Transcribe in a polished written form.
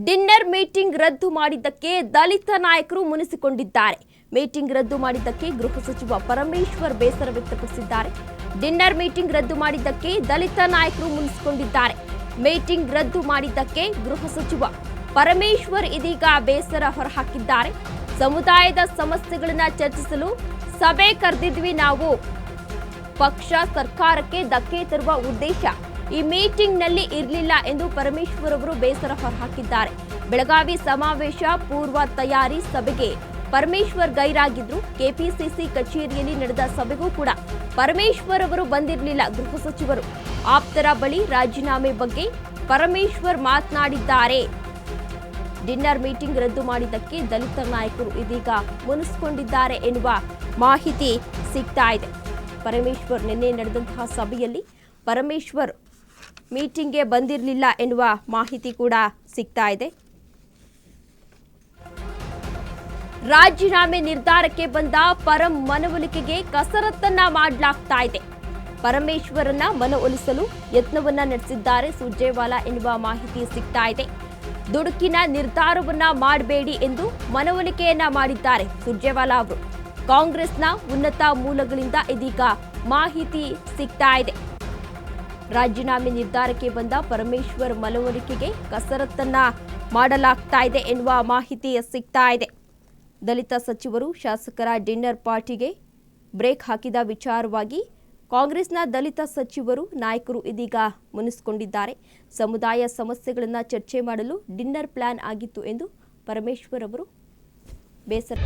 Dinner meeting ರದ್ದು ಮಾಡಿದ್ದಕ್ಕೆ ದಲಿತ ನಾಯಕರು ಮುನಿಸಿಕೊಂಡಿದ್ದಾರೆ. ಮೀಟಿಂಗ್ ರದ್ದು ಮಾಡಿದ್ದಕ್ಕೆ ಗೃಹ ಸಚಿವ ಪರಮೇಶ್ವರ್ ಬೇಸರ ವ್ಯಕ್ತಪಡಿಸಿದ್ದಾರೆ. ಡಿನ್ನರ್ ಮೀಟಿಂಗ್ ರದ್ದು ಮಾಡಿದ್ದಕ್ಕೆ ದಲಿತ ನಾಯಕರು ಮುನಿಸಿಕೊಂಡಿದ್ದಾರೆ. ಮೀಟಿಂಗ್ ರದ್ದು ಮಾಡಿದ್ದಕ್ಕೆ ಗೃಹ ಸಚಿವ ಪರಮೇಶ್ವರ್ ಇದೀಗ ಬೇಸರ ಹೊರಹಾಕಿದ್ದಾರೆ. ಸಮುದಾಯದ ಸಮಸ್ಯೆಗಳನ್ನ ಚರ್ಚಿಸಲು ಸಭೆ ಕರೆದಿದ್ವಿ ನಾವು. ಪಕ್ಷ ಸರ್ಕಾರಕ್ಕೆ ಧಕ್ಕೆ ತರುವ ಉದ್ದೇಶ ಈ ಮೀಟಿಂಗ್ನಲ್ಲಿ ಇರಲಿಲ್ಲ ಎಂದು ಪರಮೇಶ್ವರ್ ಅವರು ಬೇಸರ ಹೊರಹಾಕಿದ್ದಾರೆ. ಬೆಳಗಾವಿ ಸಮಾವೇಶ ಪೂರ್ವ ತಯಾರಿ ಸಭೆಗೆ ಪರಮೇಶ್ವರ್ ಗೈರಾಗಿದ್ರು. ಕೆಪಿಸಿಸಿ ಕಚೇರಿಯಲ್ಲಿ ನಡೆದ ಸಭೆಗೂ ಕೂಡ ಪರಮೇಶ್ವರ್ ಅವರು ಬಂದಿರಲಿಲ್ಲ. ಗೃಹ ಸಚಿವರು ಆಪ್ತರ ಬಳಿ ರಾಜೀನಾಮೆ ಬಗ್ಗೆ ಪರಮೇಶ್ವರ್ ಮಾತನಾಡಿದ್ದಾರೆ. ಡಿನ್ನರ್ ಮೀಟಿಂಗ್ ರದ್ದು ಮಾಡಿದ್ದಕ್ಕೆ ದಲಿತ ನಾಯಕರು ಇದೀಗ ಮುನಿಸಿಕೊಂಡಿದ್ದಾರೆ ಎನ್ನುವ ಮಾಹಿತಿ ಸಿಗ್ತಾ ಇದೆ. ಪರಮೇಶ್ವರ್ ನಿನ್ನೆ ನಡೆದಂತಹ ಸಭೆಯಲ್ಲಿ ಪರಮೇಶ್ವರ್ ಮೀಟಿಂಗ್ಗೆ ಬಂದಿರಲಿಲ್ಲ ಎನ್ನುವ ಮಾಹಿತಿ ಕೂಡ ಸಿಗ್ತಾ ಇದೆ. ರಾಜೀನಾಮೆ ನಿರ್ಧಾರಕ್ಕೆ ಬಂದ ಪರಂ ಮನವೊಲಿಕೆಗೆ ಕಸರತ್ತನ್ನ ಮಾಡಲಾಗ್ತಾ ಇದೆ. ಪರಮೇಶ್ವರನ್ನ ಮನವೊಲಿಸಲು ಯತ್ನವನ್ನ ನಡೆಸಿದ್ದಾರೆ ಸುರ್ಜೇವಾಲಾ ಎನ್ನುವ ಮಾಹಿತಿ ಸಿಗ್ತಾ ಇದೆ. ದುಡುಕಿನ ನಿರ್ಧಾರವನ್ನ ಮಾಡಬೇಡಿ ಎಂದು ಮನವೊಲಿಕೆಯನ್ನ ಮಾಡಿದ್ದಾರೆ ಸುರ್ಜೇವಾಲಾ ಅವರು. ಕಾಂಗ್ರೆಸ್ನ ಉನ್ನತ ಮೂಲಗಳಿಂದ ಇದೀಗ ಮಾಹಿತಿ ಸಿಗ್ತಾ ಇದೆ. ರಾಜೀನಾಮೆ ನಿರ್ಧಾರಕ್ಕೆ ಬಂದ ಪರಮೇಶ್ವರ್ ಮನವೊಲಿಕೆಗೆ ಕಸರತ್ತನ್ನ ಮಾಡಲಾಗ್ತಾ ಇದೆ ಎನ್ನುವ ಮಾಹಿತಿ ಸಿಗ್ತಾ ಇದೆ. ದಲಿತ ಸಚಿವರು ಶಾಸಕರ ಡಿನ್ನರ್ ಪಾರ್ಟಿಗೆ ಬ್ರೇಕ್ ಹಾಕಿದ ವಿಚಾರವಾಗಿ ಕಾಂಗ್ರೆಸ್ನ ದಲಿತ ಸಚಿವರು ನಾಯಕರು ಇದೀಗ ಮುನಿಸಿಕೊಂಡಿದ್ದಾರೆ. ಸಮುದಾಯ ಸಮಸ್ಯೆಗಳನ್ನು ಚರ್ಚೆ ಮಾಡಲು ಡಿನ್ನರ್ ಪ್ಲಾನ್ ಆಗಿತ್ತು ಎಂದು ಪರಮೇಶ್ವರ್ ಅವರು ಬೇಸರ